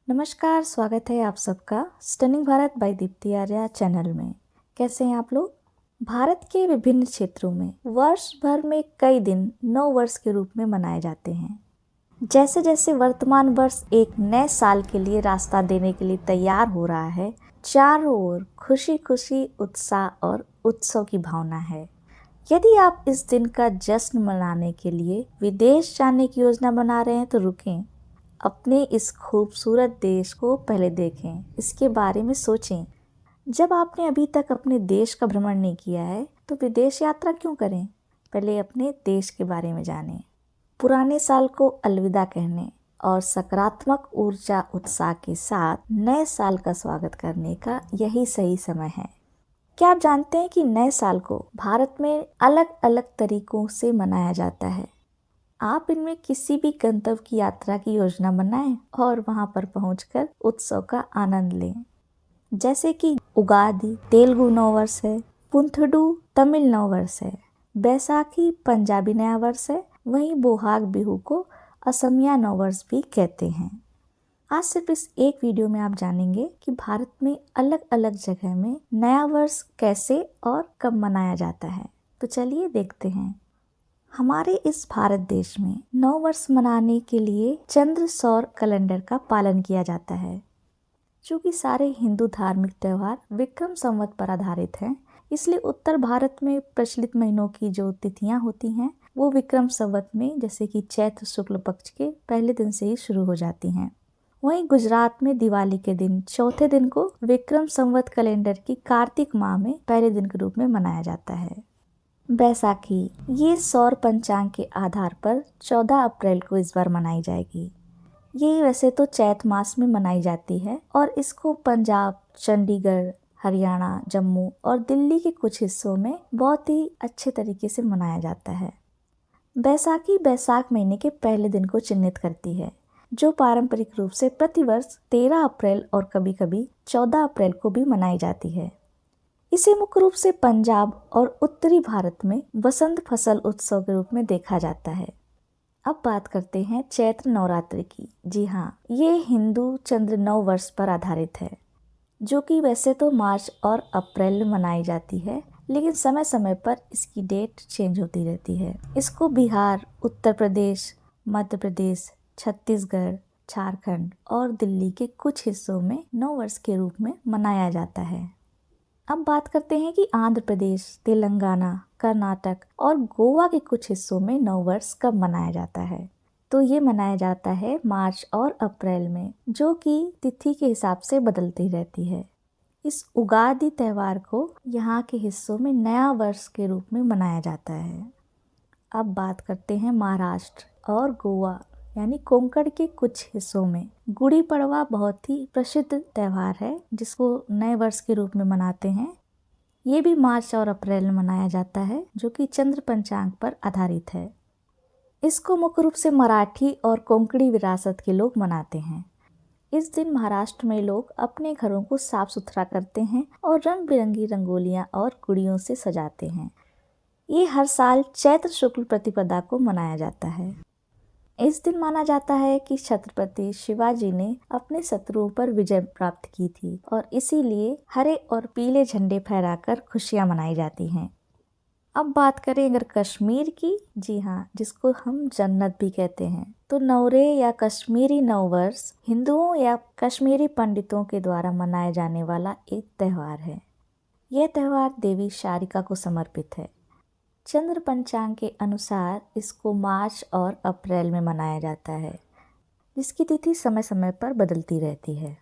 नमस्कार, स्वागत है आप सबका stunning Bharat by Deepti Arya channel में। कैसे हैं आप लोग? भारत के विभिन्न क्षेत्रों में वर्ष भर में कई दिन नव वर्ष के रूप में मनाए जाते हैं। जैसे जैसे वर्तमान वर्ष एक नए साल के लिए रास्ता देने के लिए तैयार हो रहा है, चारों ओर खुशी खुशी उत्साह और उत्सव की भावना है। यदि आप इस दिन का जश्न मनाने के लिए विदेश जाने की योजना बना रहे हैं तो रुकें, अपने इस खूबसूरत देश को पहले देखें, इसके बारे में सोचें। जब आपने अभी तक अपने देश का भ्रमण नहीं किया है तो विदेश यात्रा क्यों करें? पहले अपने देश के बारे में जानें। पुराने साल को अलविदा कहने और सकारात्मक ऊर्जा उत्साह के साथ नए साल का स्वागत करने का यही सही समय है। क्या आप जानते हैं कि नए साल को भारत में अलग अलग तरीकों से मनाया जाता है? आप इनमें किसी भी गंतव्य की यात्रा की योजना बनाएं और वहां पर पहुंचकर उत्सव का आनंद लें। जैसे कि उगादि तेलुगु नव वर्ष है, पुंथडू तमिल नव वर्ष है, बैसाखी पंजाबी नया वर्ष है, वहीं बोहाग बिहू को असमिया नव वर्ष भी कहते हैं। आज सिर्फ इस एक वीडियो में आप जानेंगे कि भारत में अलग अलग जगह में नया वर्ष कैसे और कब मनाया जाता है। तो चलिए देखते हैं। हमारे इस भारत देश में नव वर्ष मनाने के लिए चंद्र सौर कैलेंडर का पालन किया जाता है। चूँकि सारे हिंदू धार्मिक त्यौहार विक्रम संवत पर आधारित हैं, इसलिए उत्तर भारत में प्रचलित महीनों की जो तिथियां होती हैं वो विक्रम संवत में, जैसे कि चैत्र शुक्ल पक्ष के पहले दिन से ही शुरू हो जाती हैं। वहीं गुजरात में दिवाली के दिन चौथे दिन को विक्रम संवत कैलेंडर की कार्तिक माह में पहले दिन के रूप में मनाया जाता है। बैसाखी ये सौर पंचांग के आधार पर 14 अप्रैल को इस बार मनाई जाएगी। ये वैसे तो चैत मास में मनाई जाती है और इसको पंजाब, चंडीगढ़, हरियाणा, जम्मू और दिल्ली के कुछ हिस्सों में बहुत ही अच्छे तरीके से मनाया जाता है। बैसाखी बैसाख महीने के पहले दिन को चिन्हित करती है, जो पारंपरिक रूप से प्रतिवर्ष 13 अप्रैल और कभी कभी 14 अप्रैल को भी मनाई जाती है। इसे मुख्य रूप से पंजाब और उत्तरी भारत में वसंत फसल उत्सव के रूप में देखा जाता है। अब बात करते हैं चैत्र नवरात्रि की। जी हाँ, ये हिंदू चंद्र नव वर्ष पर आधारित है, जो कि वैसे तो मार्च और अप्रैल में मनाई जाती है, लेकिन समय समय पर इसकी डेट चेंज होती रहती है। इसको बिहार, उत्तर प्रदेश, मध्य प्रदेश, छत्तीसगढ़, झारखंड और दिल्ली के कुछ हिस्सों में नव वर्ष के रूप में मनाया जाता है। अब बात करते हैं कि आंध्र प्रदेश, तेलंगाना, कर्नाटक और गोवा के कुछ हिस्सों में नव वर्ष कब मनाया जाता है। तो ये मनाया जाता है मार्च और अप्रैल में, जो कि तिथि के हिसाब से बदलती रहती है। इस उगादि त्यौहार को यहाँ के हिस्सों में नया वर्ष के रूप में मनाया जाता है। अब बात करते हैं महाराष्ट्र और गोवा यानी कोंकण के कुछ हिस्सों में गुड़ी पड़वा बहुत ही प्रसिद्ध त्यौहार है, जिसको नए वर्ष के रूप में मनाते हैं। ये भी मार्च और अप्रैल में मनाया जाता है, जो कि चंद्र पंचांग पर आधारित है। इसको मुख्य रूप से मराठी और कोंकणी विरासत के लोग मनाते हैं। इस दिन महाराष्ट्र में लोग अपने घरों को साफ सुथरा करते हैं और रंग बिरंगी रंगोलियां और गुड़ियों से सजाते हैं। ये हर साल चैत्र शुक्ल प्रतिपदा को मनाया जाता है। इस दिन माना जाता है कि छत्रपति शिवाजी ने अपने शत्रुओं पर विजय प्राप्त की थी और इसीलिए हरे और पीले झंडे फहराकर खुशियां मनाई जाती हैं। अब बात करें अगर कश्मीर की, जी हाँ, जिसको हम जन्नत भी कहते हैं, तो नवरे या कश्मीरी नव वर्ष हिंदुओं या कश्मीरी पंडितों के द्वारा मनाए जाने वाला एक त्यौहार है। यह त्यौहार देवी शारिका को समर्पित है। चंद्र पंचांग के अनुसार इसको मार्च और अप्रैल में मनाया जाता है, जिसकी तिथि समय समय पर बदलती रहती है।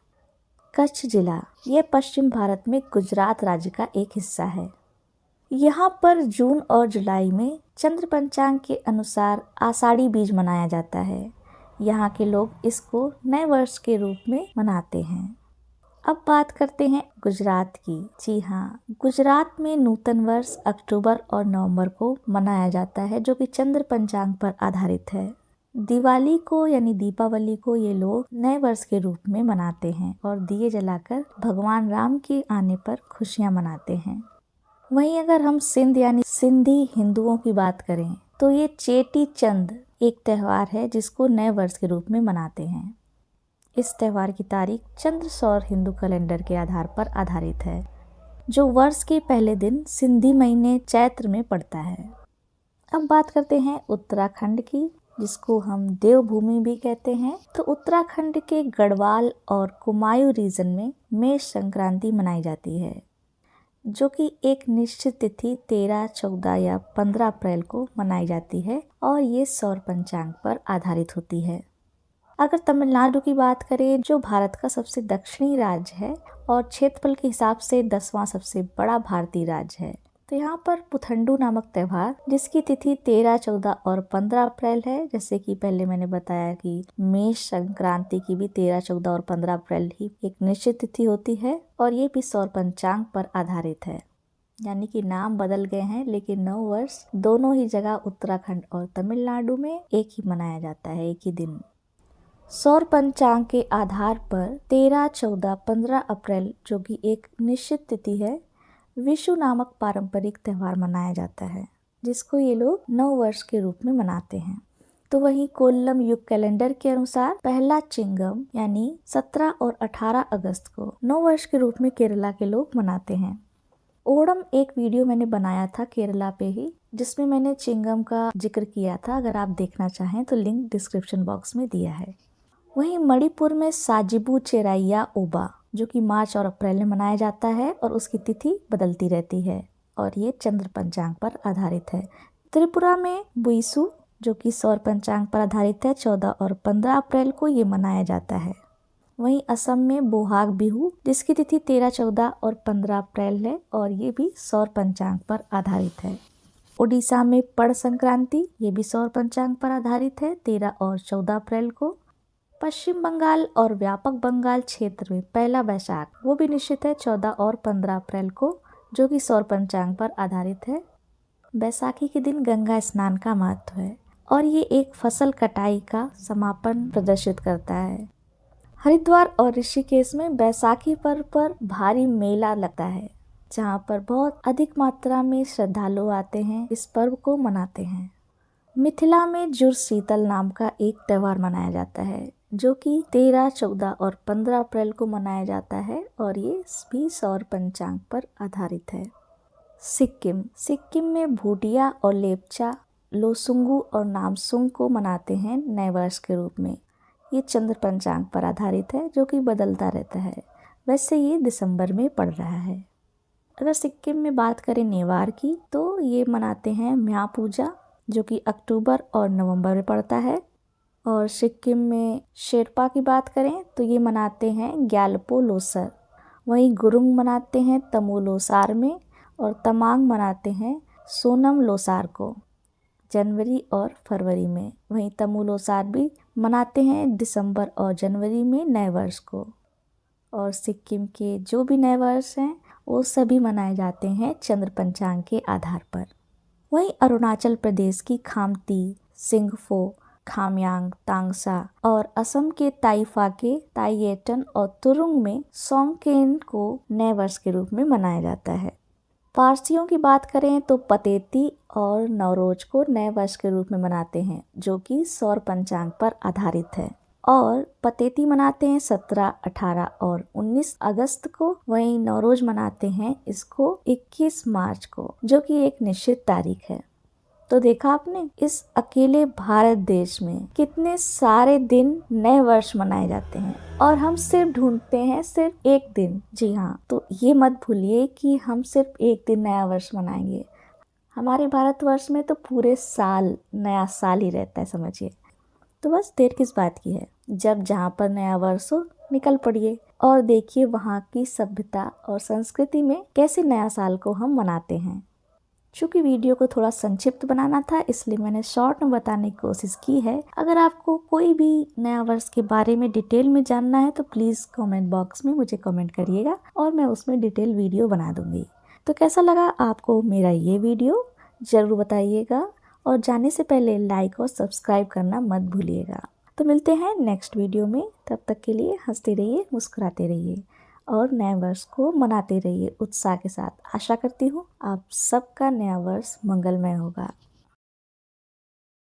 कच्छ जिला यह पश्चिम भारत में गुजरात राज्य का एक हिस्सा है। यहाँ पर जून और जुलाई में चंद्र पंचांग के अनुसार आषाढ़ी बीज मनाया जाता है। यहाँ के लोग इसको नए वर्ष के रूप में मनाते हैं। अब बात करते हैं गुजरात की। जी हाँ, गुजरात में नूतन वर्ष अक्टूबर और नवंबर को मनाया जाता है, जो कि चंद्र पंचांग पर आधारित है। दिवाली को यानी दीपावली को ये लोग नए वर्ष के रूप में मनाते हैं और दिए जलाकर भगवान राम के आने पर खुशियां मनाते हैं। वहीं अगर हम सिंध यानी सिंधी हिंदुओं की बात करें तो ये चेटी चंद एक त्यौहार है, जिसको नए वर्ष के रूप में मनाते हैं। इस त्यौहार की तारीख चंद्र सौर हिंदू कैलेंडर के आधार पर आधारित है, जो वर्ष के पहले दिन सिंधी महीने चैत्र में पड़ता है। अब बात करते हैं उत्तराखंड की, जिसको हम देवभूमि भी कहते हैं। तो उत्तराखंड के गढ़वाल और कुमाऊं रीजन में मेष संक्रांति मनाई जाती है, जो कि एक निश्चित तिथि 13, 14 या 15 अप्रैल को मनाई जाती है और ये सौर पंचांग पर आधारित होती है। अगर तमिलनाडु की बात करें, जो भारत का सबसे दक्षिणी राज्य है और क्षेत्रफल के हिसाब से 10वां सबसे बड़ा भारतीय राज्य है, तो यहाँ पर पुथंडू नामक त्यौहार, जिसकी तिथि 13, 14 और 15 अप्रैल है। जैसे कि पहले मैंने बताया कि मेष संक्रांति की भी 13, 14 और 15 अप्रैल ही एक निश्चित तिथि होती है और ये भी सौर पंचांग पर आधारित है। यानी कि नाम बदल गए हैं, लेकिन नव वर्ष दोनों ही जगह उत्तराखंड और तमिलनाडु में एक ही मनाया जाता है, एक ही दिन। सौर पंचांग के आधार पर 13, 14, 15 अप्रैल, जो कि एक निश्चित तिथि है, विशु नामक पारंपरिक त्यौहार मनाया जाता है, जिसको ये लोग नव वर्ष के रूप में मनाते हैं। तो वहीं कोल्लम युग कैलेंडर के अनुसार पहला चिंगम यानी 17 और 18 अगस्त को नव वर्ष के रूप में केरला के लोग मनाते हैं। ओणम एक वीडियो मैंने बनाया था केरला पे ही, जिसमें मैंने चिंगम का जिक्र किया था। अगर आप देखना चाहें तो लिंक डिस्क्रिप्शन बॉक्स में दिया है। वहीं मणिपुर में साजिबू चेराइया ओबा, जो कि मार्च और अप्रैल में मनाया जाता है और उसकी तिथि बदलती रहती है और ये चंद्र पंचांग पर आधारित है। त्रिपुरा में बुइसु, जो कि सौर पंचांग पर आधारित है, 14 और 15 अप्रैल को ये मनाया जाता है। वहीं असम में बोहाग बिहू, जिसकी तिथि 13, 14 और 15 अप्रैल है और ये भी सौर पंचांग पर आधारित है। ओडिशा में पड़ संक्रांति, ये भी सौर पंचांग पर आधारित है, 13 और 14 अप्रैल को। पश्चिम बंगाल और व्यापक बंगाल क्षेत्र में पहला बैसाख, वो भी निश्चित है 14 और 15 अप्रैल को, जो कि सौर पंचांग पर आधारित है। बैसाखी के दिन गंगा स्नान का महत्व है और ये एक फसल कटाई का समापन प्रदर्शित करता है। हरिद्वार और ऋषिकेश में बैसाखी पर्व पर भारी मेला लगता है, जहाँ पर बहुत अधिक मात्रा में श्रद्धालु आते हैं, इस पर्व को मनाते हैं। मिथिला में जुड़शीतल नाम का एक त्यौहार मनाया जाता है, जो कि 13, 14 और 15 अप्रैल को मनाया जाता है और ये भी सौर पंचांग पर आधारित है। सिक्किम में भूटिया और लेपचा लोसुंगू और नामसुंग को मनाते हैं नए वर्ष के रूप में। ये चंद्र पंचांग पर आधारित है, जो कि बदलता रहता है। वैसे ये दिसंबर में पड़ रहा है। अगर सिक्किम में बात करें नेवार की, तो ये मनाते हैं म्या पूजा, जो कि अक्टूबर और नवंबर में पड़ता है। और सिक्किम में शेरपा की बात करें तो ये मनाते हैं ग्यालपो लोसर। वहीं गुरुंग मनाते हैं तमु लोसार में और तमांग मनाते हैं सोनम लोसार को जनवरी और फरवरी में। वहीं तमु लोसार भी मनाते हैं दिसंबर और जनवरी में नए वर्ष को। और सिक्किम के जो भी नए वर्ष हैं वो सभी मनाए जाते हैं चंद्र पंचांग के आधार पर। वहीं अरुणाचल प्रदेश की खामती, सिंगफो, खामयांग, तांगसा और असम के ताइफा के ताइएटन और तुरुंग में सोंगकेन को नए वर्ष के रूप में मनाया जाता है। पारसियों की बात करें तो पतेती और नवरोज को नए वर्ष के रूप में मनाते हैं, जो कि सौर पंचांग पर आधारित है। और पतेती मनाते हैं 17, 18 और 19 अगस्त को। वहीं नवरोज मनाते हैं इसको 21 मार्च को, जो कि एक निश्चित तारीख है। तो देखा आपने, इस अकेले भारत देश में कितने सारे दिन नए वर्ष मनाए जाते हैं और हम सिर्फ ढूंढते हैं सिर्फ एक दिन। जी हाँ, तो ये मत भूलिए कि हम सिर्फ एक दिन नया वर्ष मनाएंगे। हमारे भारतवर्ष में तो पूरे साल नया साल ही रहता है, समझिए। तो बस देर किस बात की है, जब जहाँ पर नया वर्ष हो निकल पड़िए और देखिए वहाँ की सभ्यता और संस्कृति में कैसे नया साल को हम मनाते हैं। चूँकि वीडियो को थोड़ा संक्षिप्त बनाना था, इसलिए मैंने शॉर्ट में बताने की कोशिश की है। अगर आपको कोई भी नया वर्ष के बारे में डिटेल में जानना है तो प्लीज़ कमेंट बॉक्स में मुझे कमेंट करिएगा और मैं उसमें डिटेल वीडियो बना दूंगी। तो कैसा लगा आपको मेरा ये वीडियो, ज़रूर बताइएगा और जाने से पहले लाइक और सब्सक्राइब करना मत भूलिएगा। तो मिलते हैं नेक्स्ट वीडियो में, तब तक के लिए हंसते रहिए, मुस्कुराते रहिए और नए वर्ष को मनाते रहिए उत्साह के साथ। आशा करती हूँ आप सबका नया वर्ष मंगलमय होगा।